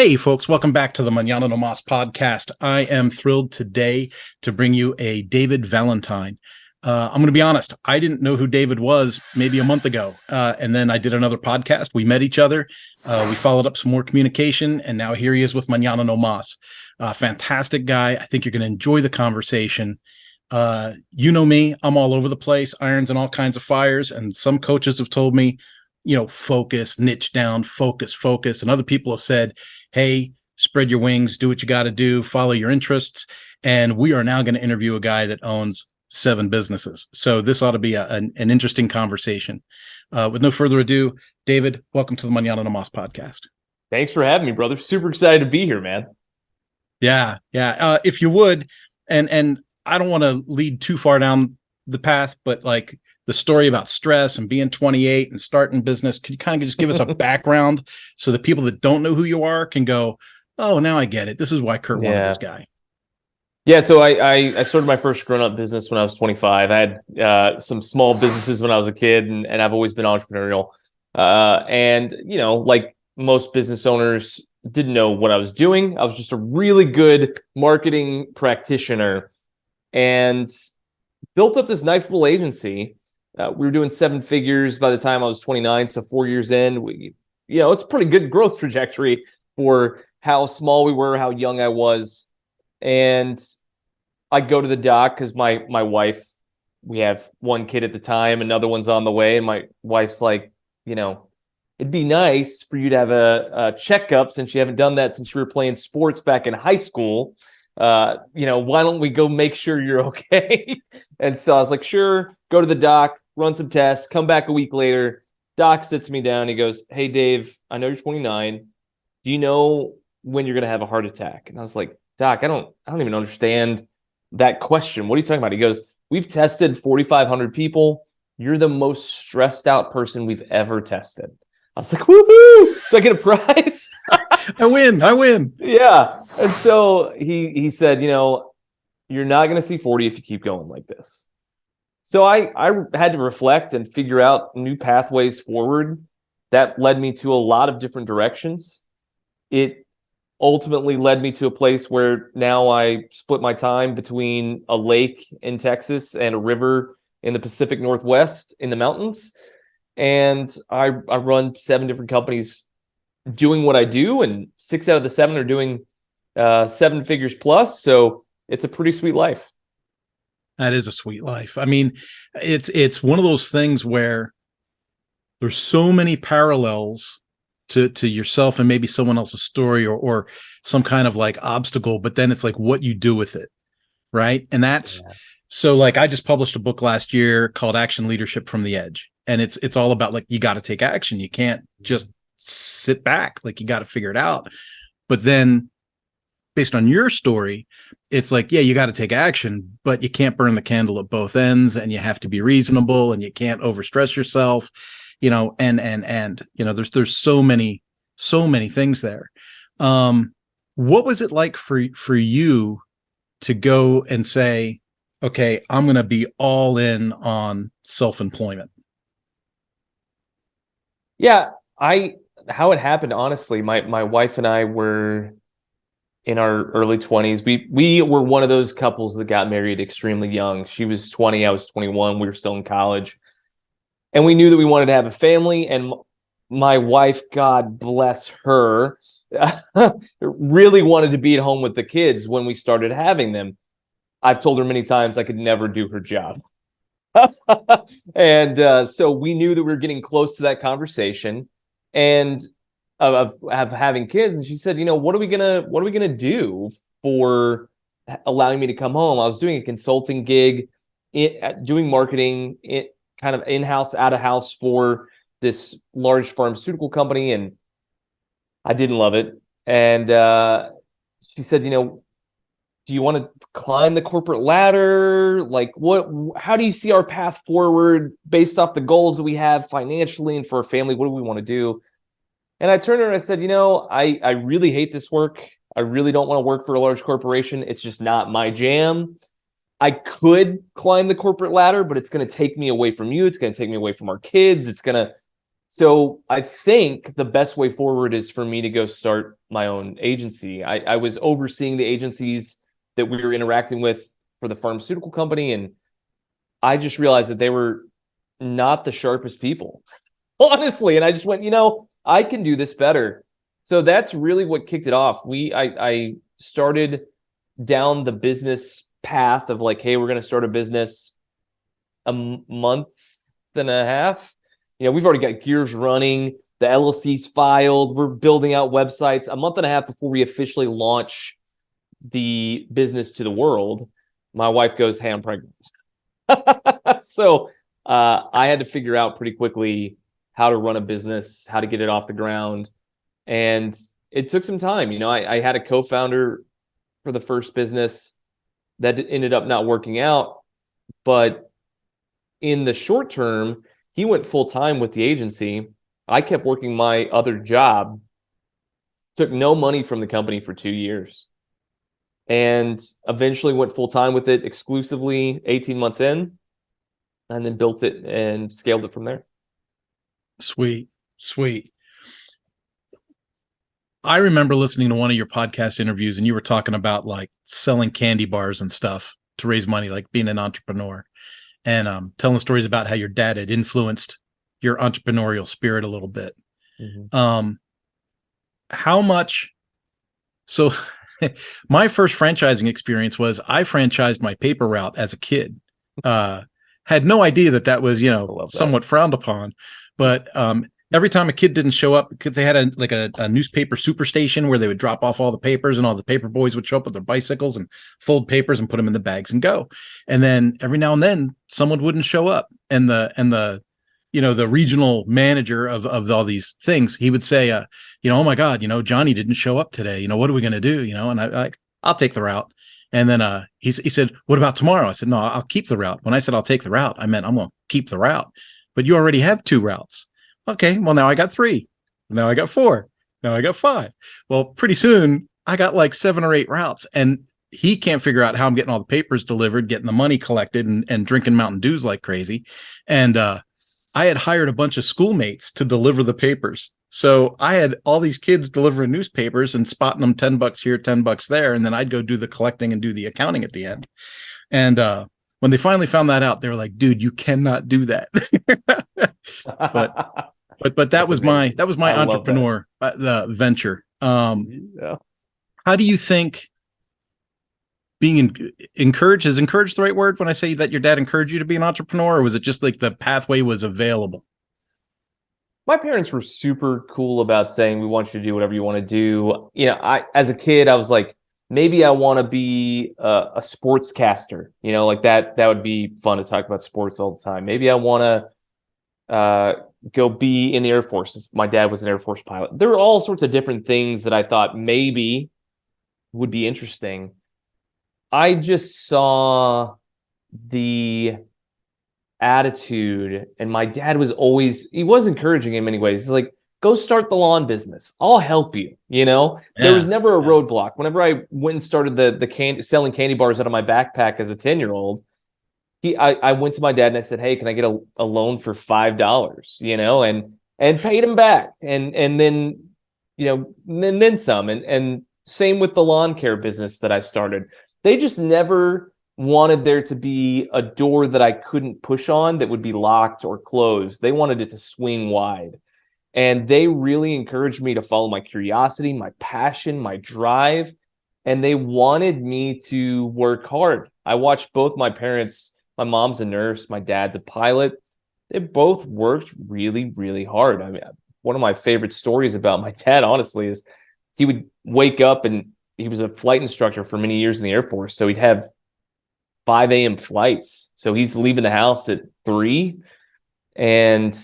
Hey, folks, welcome back to the Manana no Mas podcast. I am thrilled today to bring you a David Valentine. I'm going to be honest, I didn't know who David was maybe a month ago. And then I did another podcast. We met each other. We followed up some more communication. And now here he is with Manana no Mas. Fantastic guy. I think you're going to enjoy the conversation. You know me, I'm all over the place, irons and all kinds of fires. And some coaches have told me, focus, niche down, focus. And other people have said, hey, spread your wings, do what you got to do, follow your interests. And we are now going to interview a guy that owns 7 businesses. So this ought to be an interesting conversation. With no further ado, David, welcome to the Manana no Mas podcast. Thanks for having me, brother. Super excited to be here, man. Yeah. If you would, and I don't want to lead too far down the path, but like the story about stress and being 28 and starting business, could you kind of just give us a background so the people that don't know who you are can go, oh, now I get it. This is why Kurt wanted this guy. Yeah, so I started my first grown-up business when I was 25. I had some small businesses when I was a kid, and I've always been entrepreneurial. And, like most business owners, didn't know what I was doing. I was just a really good marketing practitioner and built up this nice little agency. We were doing 7 figures by the time I was 29, so 4 years in. It's a pretty good growth trajectory for how small we were, how young I was. And I go to the doc because my wife, we have one kid at the time, another one's on the way, and my wife's like, it'd be nice for you to have a checkup since you haven't done that since you were playing sports back in high school. Why don't we go make sure you're okay? And so I was like, sure, go to the doc, run some tests, come back a week later. Doc sits me down. He goes, hey, Dave, I know you're 29. Do you know when you're going to have a heart attack? And I was like, Doc, I don't even understand that question. What are you talking about? He goes, we've tested 4,500 people. You're the most stressed out person we've ever tested. I was like, woohoo! Do I get a prize? I win. Yeah. And so he said, you're not going to see 40 if you keep going like this. So I had to reflect and figure out new pathways forward. That led me to a lot of different directions. It ultimately led me to a place where now I split my time between a lake in Texas and a river in the Pacific Northwest in the mountains. And I run 7 different companies doing what I do, and 6 out of the 7 are doing 7 figures plus. So it's a pretty sweet life. That is a sweet life. I mean, it's one of those things where there's so many parallels to yourself and maybe someone else's story or some kind of like obstacle, but then it's like what you do with it. Right. And that's so like I just published a book last year called Action Leadership from the Edge. And it's all about like, you got to take action. You can't just sit back. Like you got to figure it out. But then based on your story, it's like, yeah, you got to take action, but you can't burn the candle at both ends, and you have to be reasonable, and you can't overstress yourself. And there's so many things there. What was it like for you to go and say, okay, I'm going to be all in on self-employment? Yeah, how it happened, honestly, my wife and I were in our early 20s. We were one of those couples that got married extremely young. She was 20, I was 21. We were still in college. And we knew that we wanted to have a family, and my wife, God bless her, really wanted to be at home with the kids when we started having them. I've told her many times I could never do her job. And so we knew that we were getting close to that conversation and of having kids. And she said, what are we gonna do for allowing me to come home? I was doing a consulting gig, doing marketing, kind of in-house, out-of-house for this large pharmaceutical company, and I didn't love it. And she said, do you want to climb the corporate ladder? Like, how do you see our path forward based off the goals that we have financially and for our family? What do we want to do? And I turned to her and I said, I really hate this work. I really don't want to work for a large corporation. It's just not my jam. I could climb the corporate ladder, but it's going to take me away from you. It's going to take me away from our kids. It's going to So I think the best way forward is for me to go start my own agency. I was overseeing the agencies that we were interacting with for the pharmaceutical company, and I just realized that they were not the sharpest people, honestly. And I just went, I can do this better. So that's really what kicked it off. I started down the business path of like, hey, we're going to start a business a month and a half. We've already got gears running. The LLC's filed. We're building out websites. A month and a half before we officially launch the business to the world, my wife goes, hey, I'm pregnant. So I had to figure out pretty quickly how to run a business, how to get it off the ground. And it took some time. I had a co-founder for the first business that ended up not working out. But in the short term, he went full time with the agency. I kept working my other job, took no money from the company for 2 years, and eventually went full time with it exclusively 18 months in, and then built it and scaled it from there. Sweet. I remember listening to one of your podcast interviews, and you were talking about like selling candy bars and stuff to raise money, like being an entrepreneur, and telling stories about how your dad had influenced your entrepreneurial spirit a little bit. Mm-hmm. How much? So my first franchising experience was I franchised my paper route as a kid. Had no idea that was, somewhat frowned upon, but every time a kid didn't show up, because they had a newspaper superstation where they would drop off all the papers, and all the paper boys would show up with their bicycles and fold papers and put them in the bags and go. And then every now and then someone wouldn't show up, and the regional manager of all these things, he would say, oh my God, Johnny didn't show up today. What are we going to do? And I'll take the route. And then he said, what about tomorrow? I said, no, I'll keep the route. When I said I'll take the route, I meant I'm going to keep the route. But you already have 2 routes. Okay, well, now I got 3. Now I got 4. Now I got 5. Well, pretty soon I got like 7 or 8 routes, and he can't figure out how I'm getting all the papers delivered, getting the money collected, and drinking Mountain Dews like crazy. And I had hired a bunch of schoolmates to deliver the papers. So I had all these kids delivering newspapers and spotting them $10 here, $10 there. And then I'd go do the collecting and do the accounting at the end. And when they finally found that out, they were like, dude, you cannot do that. but that was my entrepreneur the venture. Yeah. How do you think being encouraged, is encouraged the right word when I say that your dad encouraged you to be an entrepreneur, or was it just like the pathway was available? My parents were super cool about saying, we want you to do whatever you want to do. As a kid, I was like, maybe I want to be a sportscaster, like that would be fun to talk about sports all the time. Maybe I want to go be in the Air Force. My dad was an Air Force pilot. There were all sorts of different things that I thought maybe would be interesting. I just saw the attitude, and my dad was encouraging him in many ways. He's like, go start the lawn business. I'll help you. There was never a roadblock. Whenever I went and started the selling candy bars out of my backpack as a 10-year-old, I went to my dad and I said, hey, can I get a loan for $5? And paid him back. And then, then some. And same with the lawn care business that I started. They just never wanted there to be a door that I couldn't push on that would be locked or closed. They wanted it to swing wide. And they really encouraged me to follow my curiosity, my passion, my drive. And they wanted me to work hard. I watched both my parents. My mom's a nurse. My dad's a pilot. They both worked really, really hard. I mean, one of my favorite stories about my dad, honestly, is he would wake up, and he was a flight instructor for many years in the Air Force. So he'd have 5 a.m. flights. So he's leaving the house at 3, and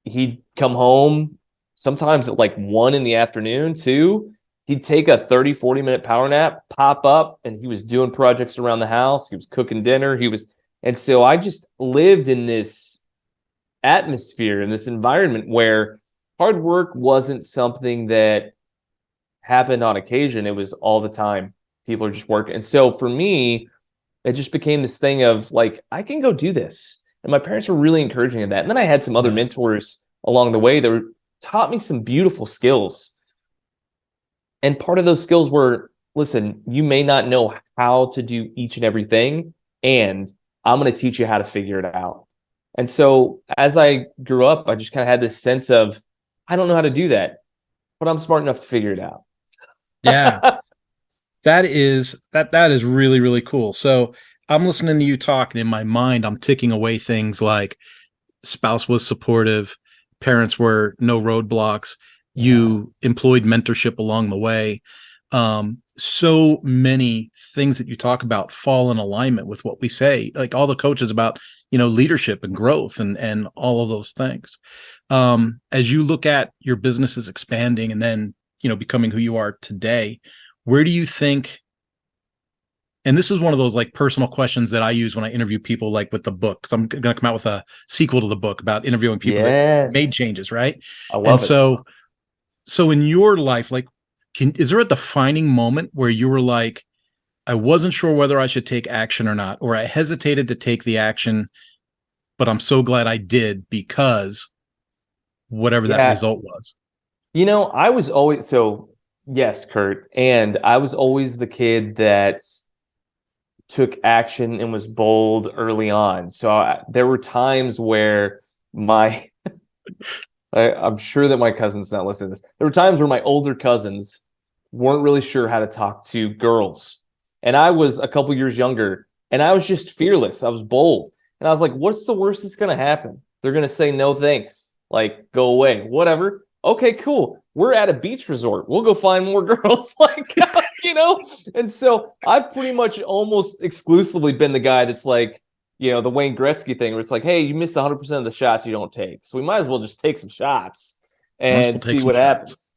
he'd come home sometimes at like 1 in the afternoon, 2. He'd take a 30, 40-minute power nap, pop up, and he was doing projects around the house. He was cooking dinner. And so I just lived in this atmosphere, in this environment where hard work wasn't something that happened on occasion. It was all the time. People are just working. And so for me, it just became this thing of like, I can go do this. And my parents were really encouraging of that. And then I had some other mentors along the way that taught me some beautiful skills. And part of those skills were, listen, you may not know how to do each and everything, and I'm going to teach you how to figure it out. And so as I grew up, I just kind of had this sense of, I don't know how to do that, but I'm smart enough to figure it out. Yeah. That is really, really cool. So I'm listening to you talk, and in my mind, I'm ticking away things like spouse was supportive, parents were no roadblocks, you employed mentorship along the way. So many things that you talk about fall in alignment with what we say, like all the coaches about, leadership and growth and all of those things. As you look at your businesses expanding and then, becoming who you are today, where do you think, and this is one of those like personal questions that I use when I interview people, like with the book, because I'm going to come out with a sequel to the book about interviewing people that made changes, right? I love it. So in your life, like, is there a defining moment where you were like, I wasn't sure whether I should take action or not, or I hesitated to take the action, but I'm so glad I did because whatever that result was? I was always, yes, Kurt. And I was always the kid that took action and was bold early on. So there were times where I'm sure that my cousin's not listening to this. There were times where my older cousins weren't really sure how to talk to girls. And I was a couple years younger, and I was just fearless. I was bold. And I was like, what's the worst that's going to happen? They're going to say, no, thanks. Like, go away, whatever. Okay, cool. We're at a beach resort. We'll go find more girls. And so I've pretty much almost exclusively been the guy that's like, the Wayne Gretzky thing where it's like, hey, you missed 100% of the shots you don't take. So we might as well just take some shots and see what happens.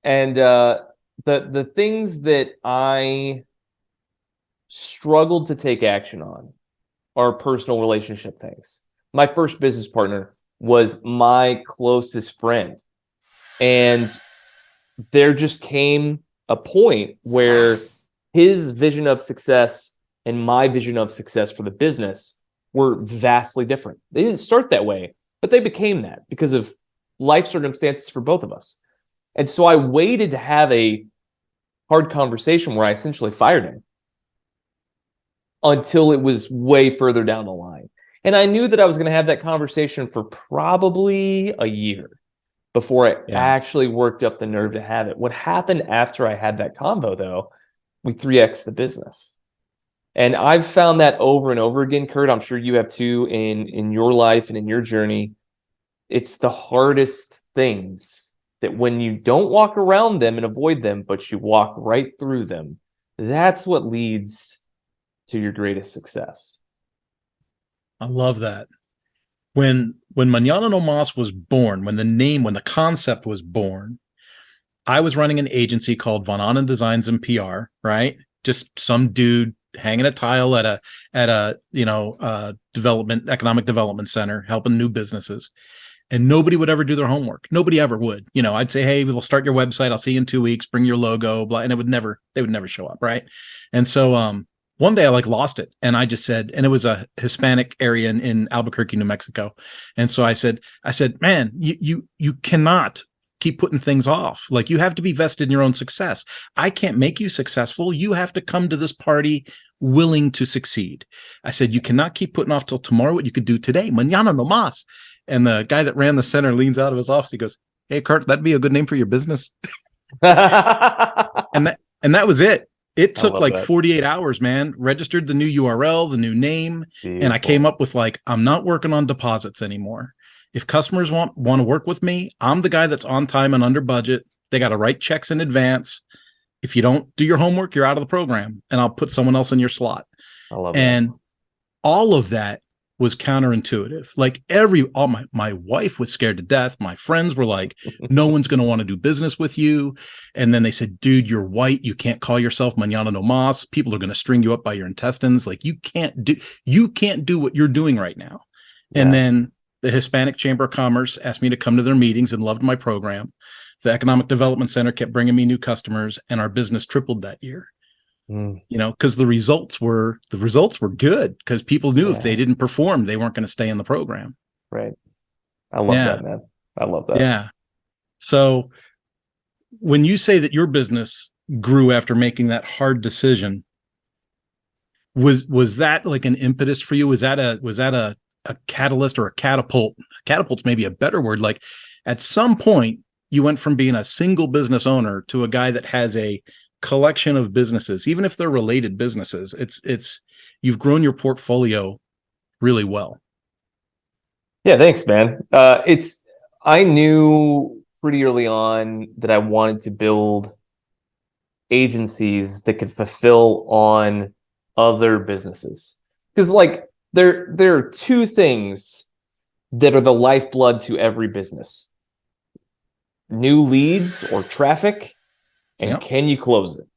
And the things that I struggled to take action on are personal relationship things. My first business partner was my closest friend. And there just came a point where his vision of success and my vision of success for the business were vastly different. They didn't start that way, but they became that because of life circumstances for both of us. And so I waited to have a hard conversation where I essentially fired him until it was way further down the line. And I knew that I was going to have that conversation for probably a year before I actually worked up the nerve to have it. What happened after I had that convo, though, we 3X'd the business. And I've found that over and over again, Kurt. I'm sure you have too in your life and in your journey. It's the hardest things that when you don't walk around them and avoid them, but you walk right through them, that's what leads to your greatest success. I love that. When Manana no Mas was born, when the concept was born, I was running an agency called Manana Designs and PR, right? Just some dude hanging a tile at a economic development center, helping new businesses. And nobody would ever do their homework. Nobody ever would. I'd say, hey, we'll start your website. I'll see you in 2 weeks. Bring your logo, blah. And they would never show up, right? And so one day I lost it, and I just said, and it was a Hispanic area in Albuquerque, New Mexico. And so I said, man, you cannot keep putting things off. Like, you have to be vested in your own success. I can't make you successful. You have to come to this party willing to succeed. I said, you cannot keep putting off till tomorrow what you could do today. Mañana no más. And the guy that ran the center leans out of his office. He goes, hey, Kurt, that'd be a good name for your business. and that was it. It took 48 hours, man. Registered the new URL, the new name. Beautiful. And I came up with I'm not working on deposits anymore. If customers want to work with me, I'm the guy that's on time and under budget. They got to write checks in advance. If you don't do your homework, you're out of the program, and I'll put someone else in your slot. I love and that. All of that was counterintuitive. My wife was scared to death. My friends were like, no one's going to want to do business with you. And then they said, dude, you're white. You can't call yourself Mañana no Mas. People are going to string you up by your intestines. You can't do what you're doing right now. Yeah. And then the Hispanic Chamber of Commerce asked me to come to their meetings and loved my program. The Economic Development Center kept bringing me new customers, and our business tripled that year. Because the results were good, because people knew if they didn't perform, they weren't going to stay in the program. Right. I love that, man. I love that. Yeah. So when you say that your business grew after making that hard decision, was that like an impetus for you? Was that a catalyst or a catapult? Catapult's maybe a better word. Like at some point you went from being a single business owner to a guy that has a collection of businesses, even if they're related businesses. It's you've grown your portfolio really well. Yeah, thanks, man. I knew pretty early on that I wanted to build agencies that could fulfill on other businesses. Because like there are two things that are the lifeblood to every business: new leads or traffic, and Yep. can you close it?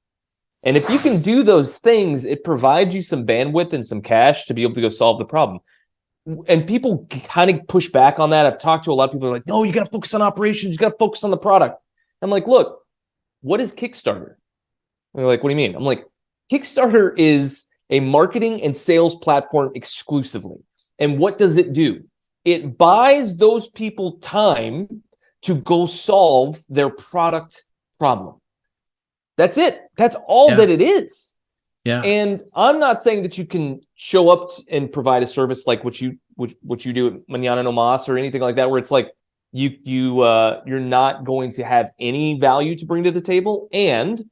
And if you can do those things, it provides you some bandwidth and some cash to be able to go solve the problem. And people kind of push back on that. I've talked to a lot of people who are like, no, you got to focus on operations. You got to focus on the product. I'm like, look, what is Kickstarter? And they're like, what do you mean? I'm like, Kickstarter is a marketing and sales platform exclusively. And what does it do? It buys those people time to go solve their product problem. That's it. That's all Yeah. that it is. Yeah. And I'm not saying that you can show up and provide a service like what you do at Manana no Mas or anything like that, where it's like you're not going to have any value to bring to the table, and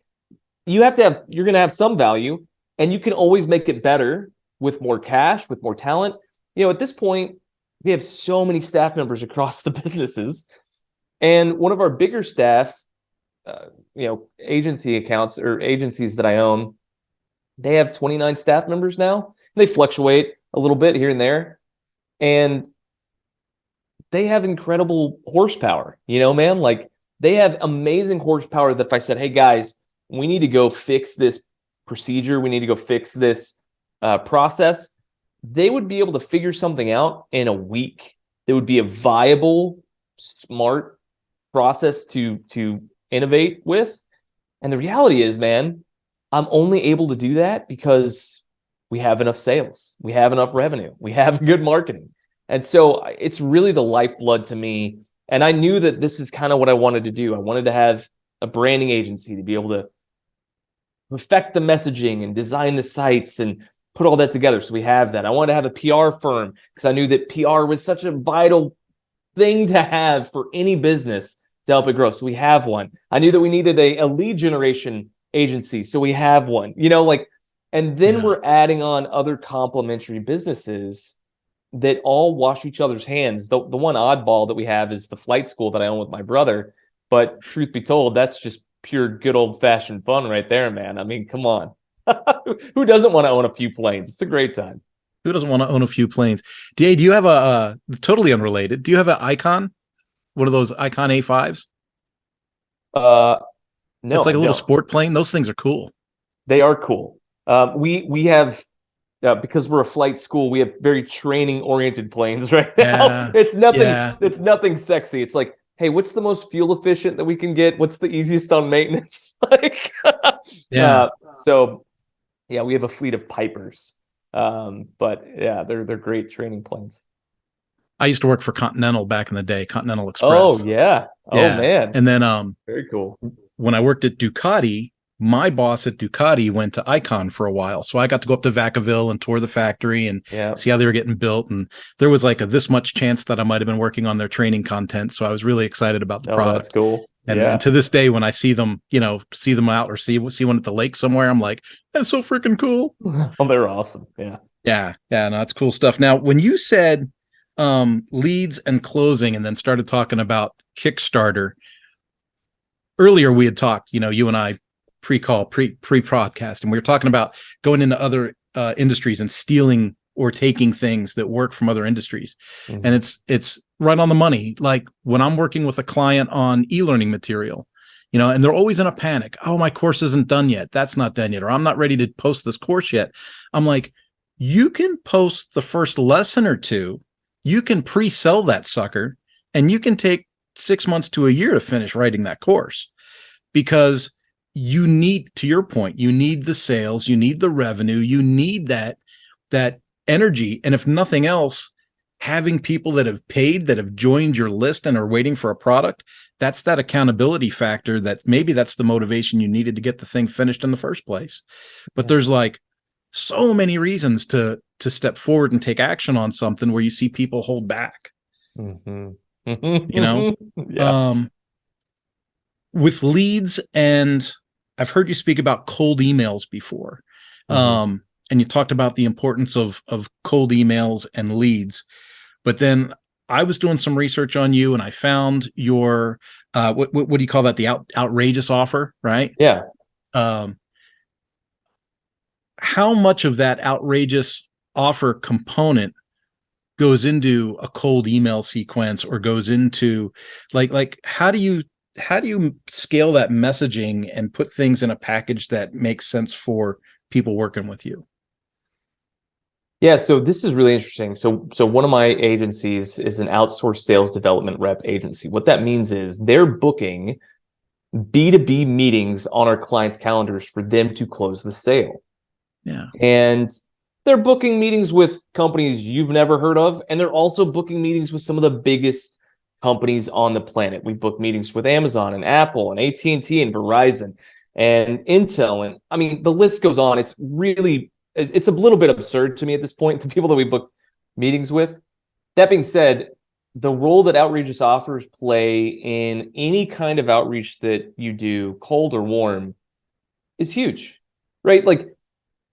you're going to have some value, and you can always make it better with more cash, with more talent. At this point, we have so many staff members across the businesses, and one of our bigger staff, agency accounts or agencies that I own, they have 29 staff members now. They fluctuate a little bit here and there, and they have incredible horsepower, man. Like they have amazing horsepower that if I said, hey guys, we need to go fix this procedure, we need to go fix this process, they would be able to figure something out in a week. There would be a viable, smart process to innovate with. And the reality is, man, I'm only able to do that because we have enough sales, we have enough revenue, we have good marketing. And so it's really the lifeblood to me. And I knew that this is kind of what I wanted to do. I wanted to have a branding agency to be able to perfect the messaging and design the sites and put all that together. So we have that. I wanted to have a PR firm because I knew that PR was such a vital thing to have for any business to help it grow. So we have one. I knew that we needed a lead generation agency. So we have one, and then we're adding on other complementary businesses that all wash each other's hands. The one oddball that we have is the flight school that I own with my brother. But truth be told, that's just pure good old fashioned fun right there, man. I mean, come on. Who doesn't want to own a few planes? It's a great time. Who doesn't want to own a few planes? Do you have a totally unrelated? Do you have an Icon? One of those Icon A5s? No, it's like a little sport plane. Those things are cool. They are cool. We have because we're a flight school, we have very training oriented planes right now. It's nothing sexy. It's like, hey, what's the most fuel efficient that we can get? What's the easiest on maintenance? So we have a fleet of Pipers. But yeah, they're great training planes. I used to work for Continental back in the day, Continental Express. Oh yeah. Man. And then very cool. When I worked at Ducati, my boss at Ducati went to Icon for a while. So I got to go up to Vacaville and tour the factory and see how they were getting built. And there was like this much chance that I might have been working on their training content. So I was really excited about the product. That's cool. And to this day, when I see them, see them out or see one at the lake somewhere, I'm like, that's so freaking cool. Oh, they're awesome. Yeah. Yeah. No, that's cool stuff. Now, when you said leads and closing and then started talking about Kickstarter, earlier we had talked, you and I pre-podcast, and we were talking about going into other industries and stealing or taking things that work from other industries. Mm-hmm. And it's right on the money. Like when I'm working with a client on e-learning material, and they're always in a panic. Oh, my course isn't done yet. That's not done yet. Or I'm not ready to post this course yet. I'm like, you can post the first lesson or two. You can pre-sell that sucker, and you can take 6 months to a year to finish writing that course, because you need, to your point, you need the sales, you need the revenue, you need that energy. And if nothing else, having people that have paid, that have joined your list and are waiting for a product, that's that accountability factor that maybe that's the motivation you needed to get the thing finished in the first place. But there's like so many reasons to step forward and take action on something where you see people hold back. Yeah. With leads, and I've heard you speak about cold emails before. And you talked about the importance of cold emails and leads. But then I was doing some research on you, and I found your what do you call that? The outrageous offer, right? Yeah. How much of that outrageous offer component goes into a cold email sequence, or goes into like how do you scale that messaging and put things in a package that makes sense for people working with you? Yeah, so this is really interesting. So one of my agencies is an outsourced sales development rep agency. What that means is they're booking B2B meetings on our clients' calendars for them to close the sale. Yeah. And they're booking meetings with companies you've never heard of, and they're also booking meetings with some of the biggest companies on the planet. We book meetings with Amazon and Apple and AT&T and Verizon and Intel, and I mean the list goes on. It's a little bit absurd to me at this point, the people that we book meetings with. That being said, the role that outrageous offers play in any kind of outreach that you do, cold or warm, is huge, right? Like,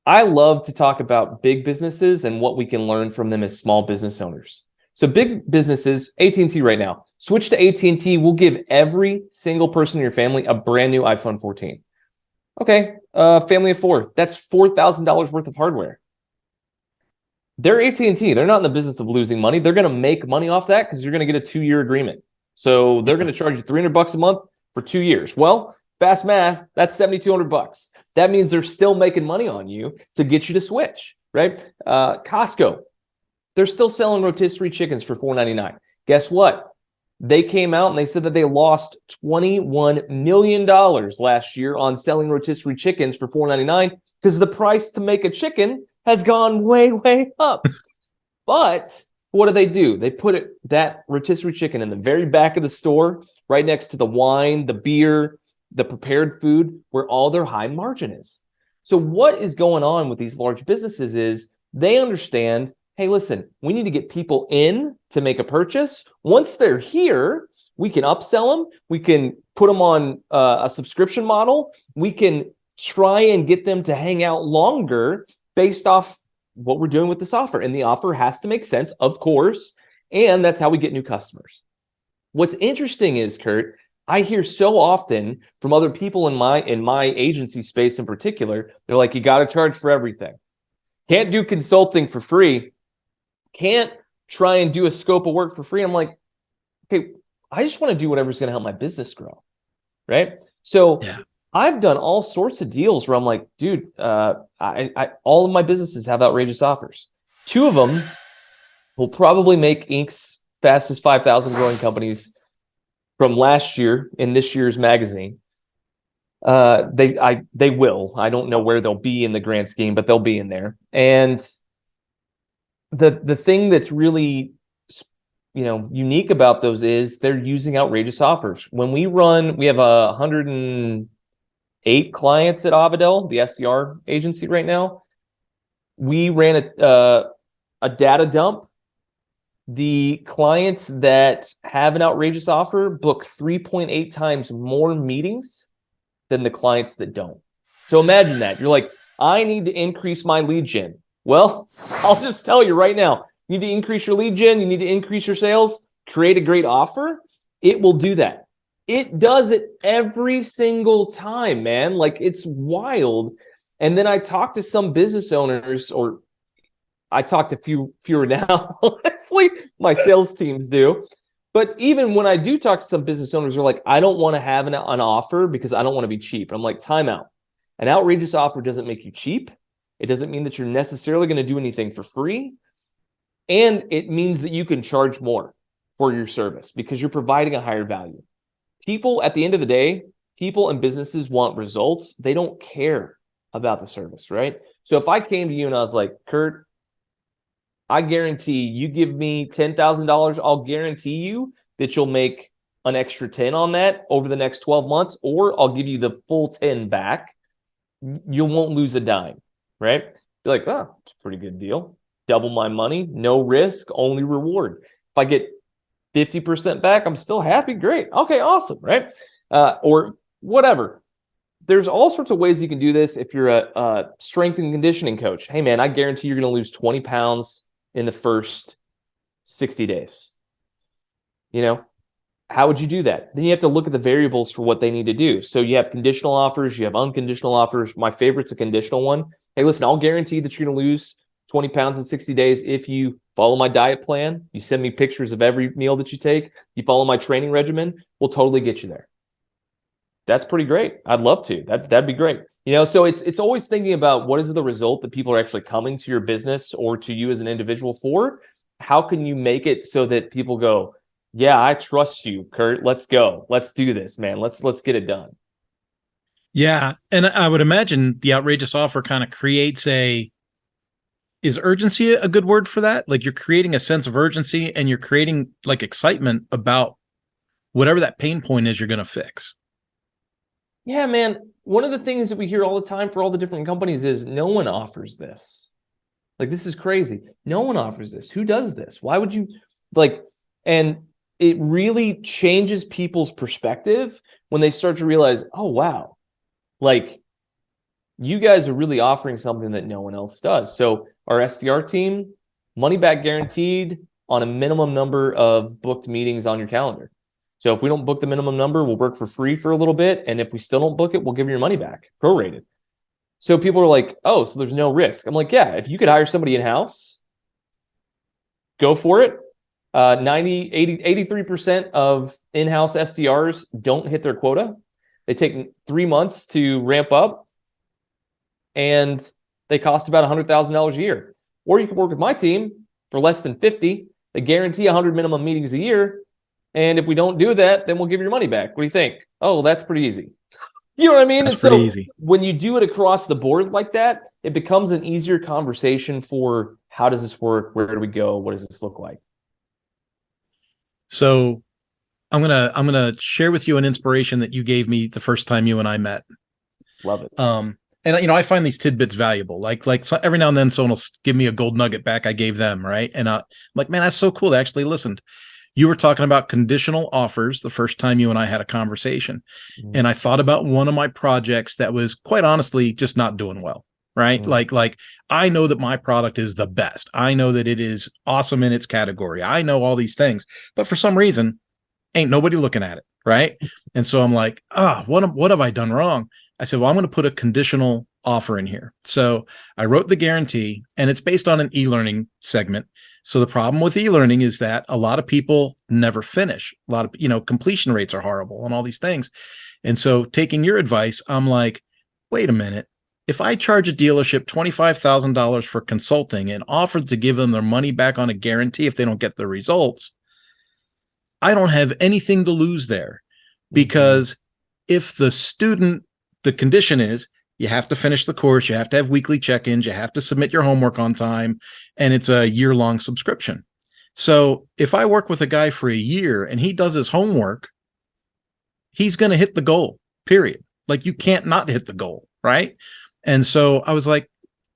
I love to talk about big businesses and what we can learn from them as small business owners. So big businesses, AT&T right now, switch to AT&T. We'll give every single person in your family a brand new iPhone 14. Okay, family of four, that's $4,000 worth of hardware. They're AT&T. They're not in the business of losing money. They're going to make money off that because you're going to get a 2-year agreement. So they're going to charge you $300 a month for 2 years. Well, fast math, that's $7,200. That means they're still making money on you to get you to switch, right? Costco, they're still selling rotisserie chickens for $4.99. Guess what? They came out and they said that they lost $21 million last year on selling rotisserie chickens for $4.99 because the price to make a chicken has gone way, way up. But what do? They put that rotisserie chicken in the very back of the store, right next to the wine, the beer, the prepared food, where all their high margin is. So what is going on with these large businesses is they understand, hey, listen, we need to get people in to make a purchase. Once they're here, we can upsell them. We can put them on a subscription model. We can try and get them to hang out longer based off what we're doing with this offer. And the offer has to make sense, of course. And that's how we get new customers. What's interesting is, Kurt, I hear so often from other people in my agency space in particular, they're like, you got to charge for everything. Can't do consulting for free. Can't try and do a scope of work for free. I'm like, okay, I just want to do whatever's going to help my business grow, right? So yeah. I've done all sorts of deals where I'm like, dude, all of my businesses have outrageous offers. 2 of them will probably make Inc.'s fastest 5,000 growing companies from last year in this year's magazine. They will. I don't know where they'll be in the grand scheme, but they'll be in there. And the thing that's really unique about those is they're using outrageous offers. When we have 108 clients at Avidel, the SDR agency right now. We ran a data dump. The clients that have an outrageous offer book 3.8 times more meetings than the clients that don't. So imagine that. You're like, I need to increase my lead gen. Well, I'll just tell you right now, you need to increase your lead gen. You need to increase your sales. Create a great offer. It will do that. It does it every single time, man. Like, it's wild. And then I talk to some business owners, or I talk to fewer now. Honestly, my sales teams do. But even when I do talk to some business owners, they're like, I don't want to have an offer because I don't want to be cheap. I'm like, time out. An outrageous offer doesn't make you cheap. It doesn't mean that you're necessarily going to do anything for free. And it means that you can charge more for your service because you're providing a higher value. People, at the end of the day, people and businesses want results. They don't care about the service, right? So if I came to you and I was like, Kurt, I guarantee you give me $10,000, I'll guarantee you that you'll make an extra 10 on that over the next 12 months, or I'll give you the full 10 back. You won't lose a dime, right? You're like, oh, it's a pretty good deal. Double my money, no risk, only reward. If I get 50% back, I'm still happy. Great. Okay, awesome, right? Or whatever. There's all sorts of ways you can do this. If you're a strength and conditioning coach, hey, man, I guarantee you're going to lose 20 pounds in the first 60 days. You know, how would you do that? Then you have to look at the variables for what they need to do. So you have conditional offers, you have unconditional offers. My favorite's a conditional one. Hey, listen, I'll guarantee that you're going to lose 20 pounds in 60 days if you follow my diet plan, you send me pictures of every meal that you take, you follow my training regimen, we'll totally get you there. That's pretty great. I'd love to. That'd be great. You know, so it's always thinking about what is the result that people are actually coming to your business or to you as an individual for. How can you make it so that people go, yeah, I trust you, Kurt. Let's go. Let's do this, man. Let's get it done. Yeah. And I would imagine the outrageous offer kind of creates is urgency a good word for that? Like you're creating a sense of urgency and you're creating like excitement about whatever that pain point is you're going to fix. Yeah, man. One of the things that we hear all the time for all the different companies is no one offers this. Like, this is crazy. No one offers this. Who does this? Why would you and it really changes people's perspective when they start to realize, oh, wow, like you guys are really offering something that no one else does. So our SDR team, money back guaranteed on a minimum number of booked meetings on your calendar. So if we don't book the minimum number, we'll work for free for a little bit. And if we still don't book it, we'll give you your money back, prorated. So people are like, oh, so there's no risk. I'm like, yeah, if you could hire somebody in-house, go for it. 83% of in-house SDRs don't hit their quota. They take 3 months to ramp up and they cost about $100,000 a year. Or you can work with my team for less than 50. They guarantee 100 minimum meetings a year. And if we don't do that, then we'll give your money back. What do you think? Oh, well, that's pretty easy. You know what I mean? That's pretty easy. When you do it across the board like that, it becomes an easier conversation for how does this work? Where do we go? What does this look like? So I'm gonna share with you an inspiration that you gave me the first time you and I met. Love it. And you know, I find these tidbits valuable. Like so every now and then someone will give me a gold nugget back I gave them, right? And I'm like, man, that's so cool. They actually listened. You were talking about conditional offers the first time you and I had a conversation. Mm. And I thought about one of my projects that was quite honestly just not doing well, right? Mm. Like I know that my product is the best. I know that it is awesome in its category. I know all these things, but for some reason, ain't nobody looking at it, right? And so I'm like, what have I done wrong? I said, well, I'm going to put a conditional offer in here. So I wrote the guarantee, and it's based on an e-learning segment. So the problem with e-learning is that a lot of people never finish. A lot of, completion rates are horrible and all these things. And so taking your advice, I'm like, wait a minute. If I charge a dealership $25,000 for consulting and offer to give them their money back on a guarantee if they don't get the results, I don't have anything to lose there, because if the condition is you have to finish the course, you have to have weekly check-ins, you have to submit your homework on time, and it's a year-long subscription. So if I work with a guy for a year and he does his homework, he's going to hit the goal, period. Like you can't not hit the goal, right? And so I was like,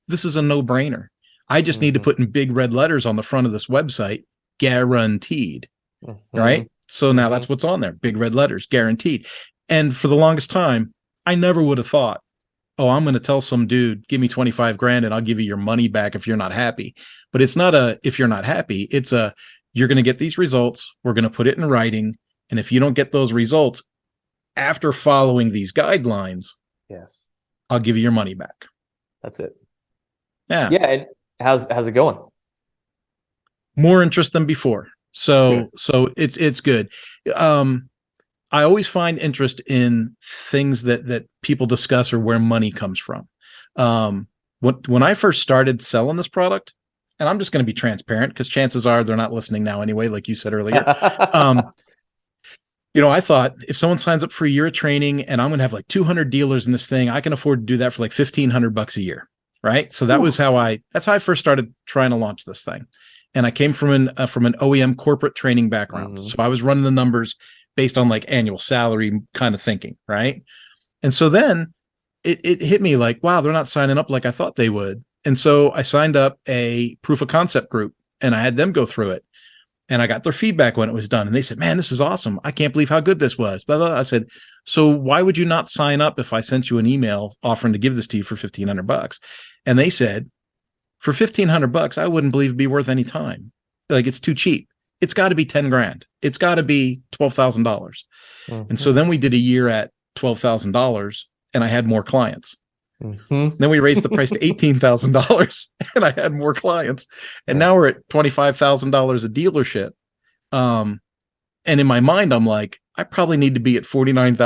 this is a no-brainer. I just need to put in big red letters on the front of this website, guaranteed, right? So now that's what's on there, big red letters, guaranteed. And for the longest time, I never would have thought, oh, I'm going to tell some dude, give me 25 grand and I'll give you your money back if you're not happy. But it's not if you're not happy, it's you're going to get these results. We're going to put it in writing. And if you don't get those results after following these guidelines, yes, I'll give you your money back. That's it. Yeah. Yeah. And how's it going? More interest than before. So it's good. I always find interest in things that people discuss or where money comes from. When I first started selling this product, and I'm just going to be transparent because chances are they're not listening now anyway, like you said earlier. I thought if someone signs up for a year of training and I'm going to have like 200 dealers in this thing, I can afford to do that for like $1,500 a year, right? So that's how I first started trying to launch this thing. And I came from an OEM corporate training background. So I was running the numbers based on like annual salary kind of thinking, right? And so then it hit me like, wow, they're not signing up like I thought they would. And so I signed up a proof of concept group and I had them go through it. And I got their feedback when it was done. And they said, man, this is awesome. I can't believe how good this was. Blah, blah. I said, so why would you not sign up if I sent you an email offering to give this to you for $1,500? And they said, for $1,500, I wouldn't believe it'd be worth any time. Like, it's too cheap. It's got to be 10 grand. It's got to be $12,000. And so then we did a year at $12,000 and I had more clients. Then we raised the price to $18,000 and I had more clients. And now we're at $25,000 a dealership. And in my mind, I'm like, I probably need to be at $49,000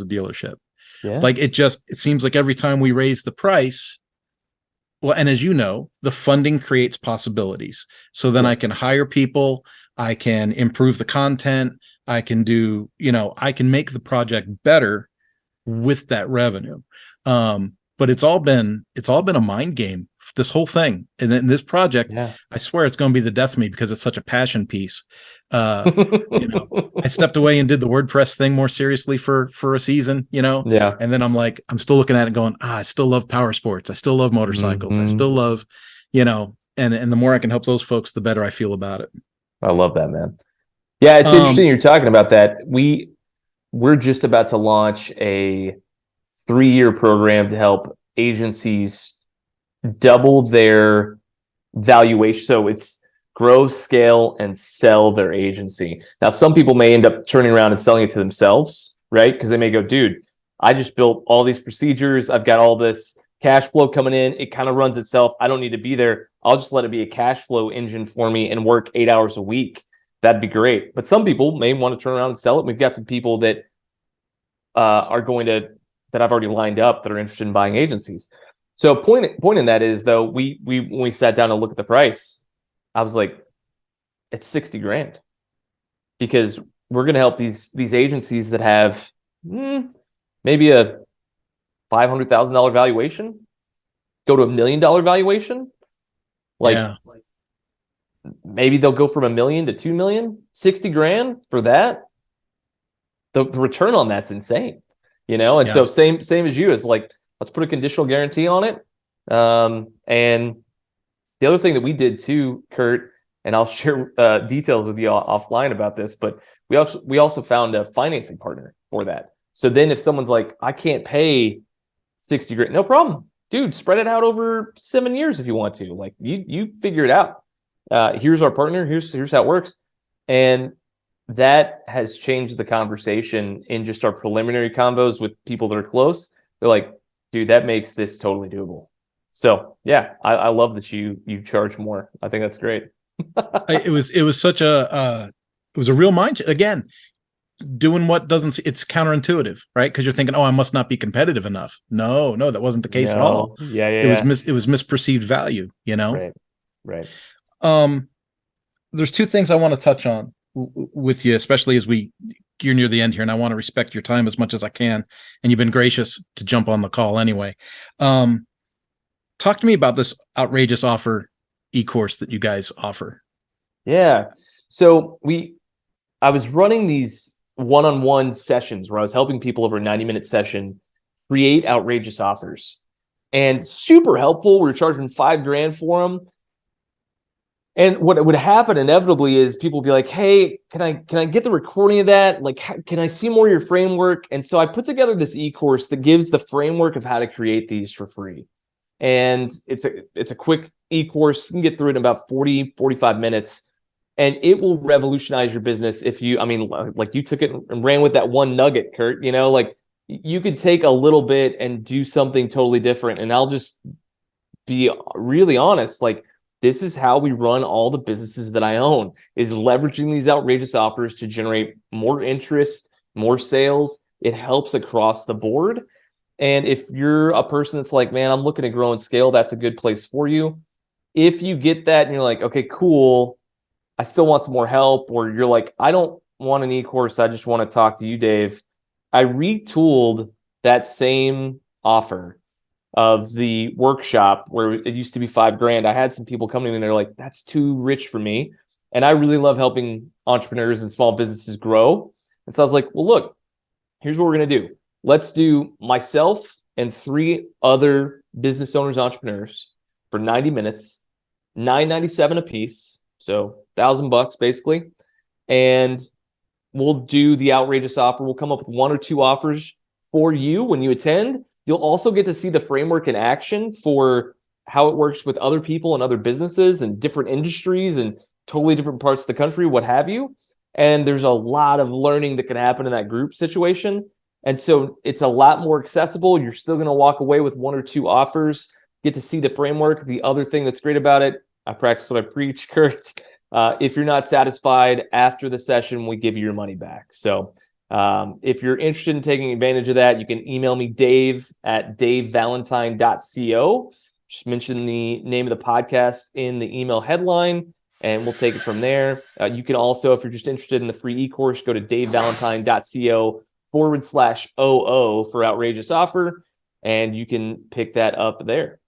a dealership. Yeah. Like, it seems like every time we raise the price, well, and as you know, the funding creates possibilities. So then I can hire people, I can improve the content, I can do, I can make the project better with that revenue. But it's all been a mind game, this whole thing. And then this project, I swear it's going to be the death of me because it's such a passion piece. I stepped away and did the WordPress thing more seriously for a season, and then I'm like, I'm still looking at it going, I still love power sports. I still love motorcycles. I still love, and the more I can help those folks, the better I feel about it. I love that, man. Yeah. It's interesting you're talking about that. We're just about to launch a 3-year program to help agencies double their valuation. So it's grow, scale, and sell their agency. Now, some people may end up turning around and selling it to themselves, right? Because they may go, dude, I just built all these procedures. I've got all this cash flow coming in. It kind of runs itself. I don't need to be there. I'll just let it be a cash flow engine for me and work 8 hours a week. That'd be great. But some people may want to turn around and sell it. We've got some people that that I've already lined up that are interested in buying agencies. So point in that is, though, when we sat down and looked at the price, I was like, it's 60 grand, because we're going to help these agencies that have maybe a $500,000 valuation go to $1 million valuation. Maybe they'll go from $1 million to $2 million, 60 grand for that. The return on that's insane. So same as you, is like, let's put a conditional guarantee on it. And the other thing that we did too, Kurt, and I'll share details with you offline about this, but we also found a financing partner for that. So then if someone's like, I can't pay 60 grand, no problem, dude, spread it out over 7 years if you want to. Like, you figure it out. Here's our partner. Here's how it works. And that has changed the conversation in just our preliminary combos with people that are close. They're like, dude, that makes this totally doable. So yeah, I love that you charge more. I think that's great. It was such a real mind again, doing what doesn't, it's counterintuitive, right? Because you're thinking, oh, I must not be competitive enough. No, that wasn't the case at all. It was misperceived value, Right. There's two things I want to touch on with you, especially as we gear near the end here, and I want to respect your time as much as I can, and you've been gracious to jump on the call anyway. Talk to me about this outrageous offer e-course that you guys offer. Yeah. So I was running these one-on-one sessions where I was helping people over a 90-minute session create outrageous offers, and super helpful. We were charging $5 grand for them. And what would happen inevitably is people would be like, hey, can I get the recording of that? Like, can I see more of your framework? And so I put together this e-course that gives the framework of how to create these for free. And it's a quick e-course. You can get through it in about 45 minutes. And it will revolutionize your business if you took it and ran with that one nugget, Kurt. You could take a little bit and do something totally different. And I'll just be really honest, like, this is how we run all the businesses that I own, is leveraging these outrageous offers to generate more interest, more sales. It helps across the board. And if you're a person that's like, man, I'm looking to grow and scale, that's a good place for you. If you get that and you're like, okay, cool, I still want some more help, or you're like, I don't want an e-course, I just want to talk to you, Dave. I retooled that same offer of the workshop where it used to be $5,000, I had some people come to me and they're like, that's too rich for me. And I really love helping entrepreneurs and small businesses grow. And so I was like, well, look, here's what we're going to do. Let's do myself and 3 other business owners, entrepreneurs for 90 minutes, $997 a piece. So $1,000 basically. And we'll do the outrageous offer. We'll come up with 1 or 2 offers for you when you attend. You'll also get to see the framework in action for how it works with other people and other businesses and different industries and totally different parts of the country, what have you. And there's a lot of learning that can happen in that group situation. And so it's a lot more accessible. You're still going to walk away with 1 or 2 offers, get to see the framework. The other thing that's great about it, I practice what I preach, Kurt. If you're not satisfied after the session, we give you your money back. So if you're interested in taking advantage of that, you can email me, dave@davevalentine.co. Just mention the name of the podcast in the email headline, and we'll take it from there. You can also, if you're just interested in the free e-course, go to davevalentine.co/OO for outrageous offer, and you can pick that up there.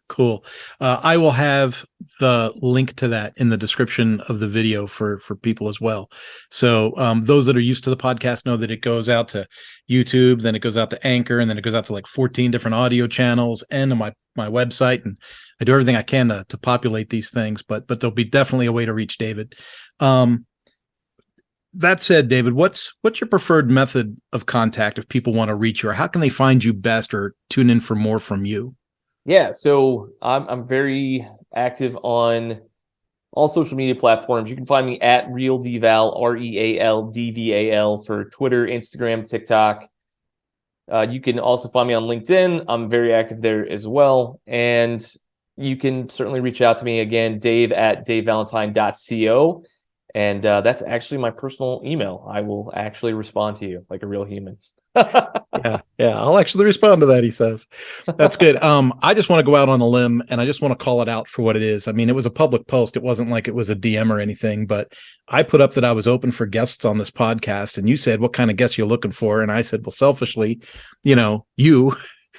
Cool. I will have the link to that in the description of the video for people as well. So those that are used to the podcast know that it goes out to YouTube, then it goes out to Anchor, and then it goes out to like 14 different audio channels and on my website. And I do everything I can to populate these things, but there'll be definitely a way to reach David. That said, David, what's your preferred method of contact if people want to reach you, or how can they find you best or tune in for more from you? Yeah, so I'm very active on all social media platforms. You can find me at RealDVal, RealDVAL for Twitter, Instagram, TikTok. You can also find me on LinkedIn. I'm very active there as well. And you can certainly reach out to me again, dave@davevalentine.co. And that's actually my personal email. I will actually respond to you like a real human. Yeah, I'll actually respond to that, he says. That's good. I just want to go out on a limb and I just want to call it out for what it is. I mean, it was a public post. It wasn't like it was a DM or anything, but I put up that I was open for guests on this podcast, and you said, what kind of guests you're looking for? And I said, well, selfishly, you.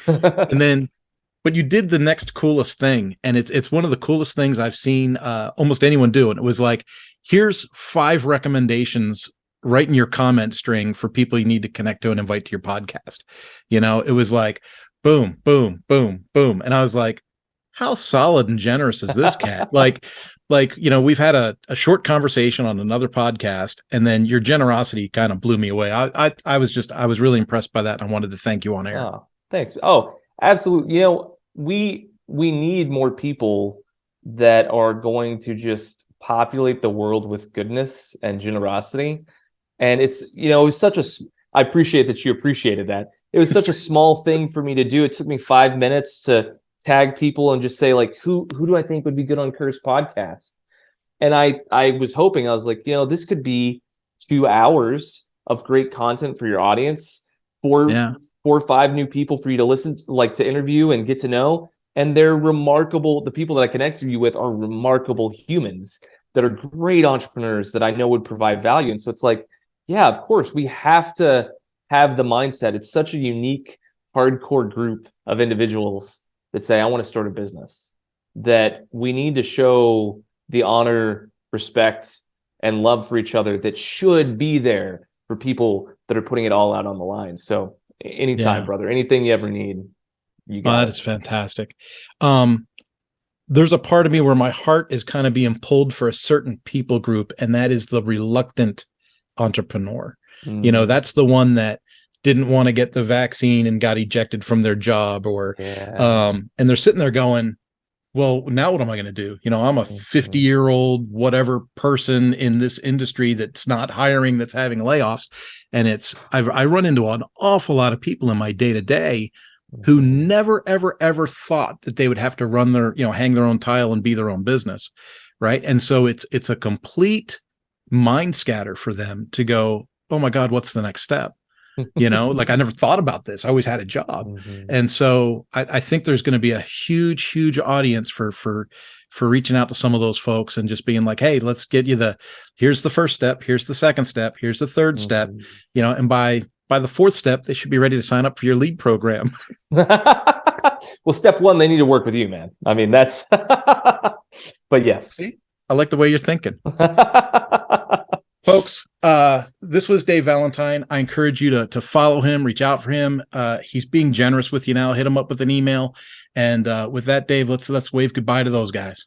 And then, but you did the next coolest thing. And it's one of the coolest things I've seen almost anyone do. And it was like, here's 5 recommendations right in your comment string for people you need to connect to and invite to your podcast. It was like, boom, boom, boom, boom. And I was like, how solid and generous is this cat? like, we've had a short conversation on another podcast, and then your generosity kind of blew me away. I was really impressed by that. And I wanted to thank you on air. Oh, thanks. Oh, absolutely. We need more people that are going to just populate the world with goodness and generosity. And it's, it was I appreciate that you appreciated that. It was such a small thing for me to do. It took me 5 minutes to tag people and just say, like, who do I think would be good on Kurt's podcast? And I was hoping, I was like, this could be 2 hours of great content for your audience, 4 or 5 new people for you to listen to, like to interview and get to know. And they're remarkable. The people that I connected you with are remarkable humans that are great entrepreneurs that I know would provide value. And so it's like, yeah, of course, we have to have the mindset. It's such a unique, hardcore group of individuals that say, I want to start a business, that we need to show the honor, respect, and love for each other that should be there for people that are putting it all out on the line. So anytime, brother, anything you ever need, you got that is fantastic. There's a part of me where my heart is kind of being pulled for a certain people group, and that is the reluctant entrepreneur. That's the one that didn't want to get the vaccine and got ejected from their job, or and they're sitting there going, well, now what am I going to do? I'm a 50-year-old whatever person in this industry that's not hiring, that's having layoffs. And I run into an awful lot of people in my day-to-day who never, ever, ever thought that they would have to run their, hang their own tile and be their own business. Right. And so it's a complete mind scatter for them to go, oh my God, what's the next step? Like, I never thought about this. I always had a job. And so I think there's going to be a huge, huge audience for reaching out to some of those folks and just being like, hey, let's get you here's the first step. Here's the second step. Here's the third step, and by by the fourth step, they should be ready to sign up for your lead program. Well, step one, they need to work with you, man. I mean, that's, but yes. See? I like the way you're thinking. Folks, this was Dave Valentine. I encourage you to follow him, reach out for him. He's being generous with you now. Hit him up with an email. And with that, Dave, let's wave goodbye to those guys.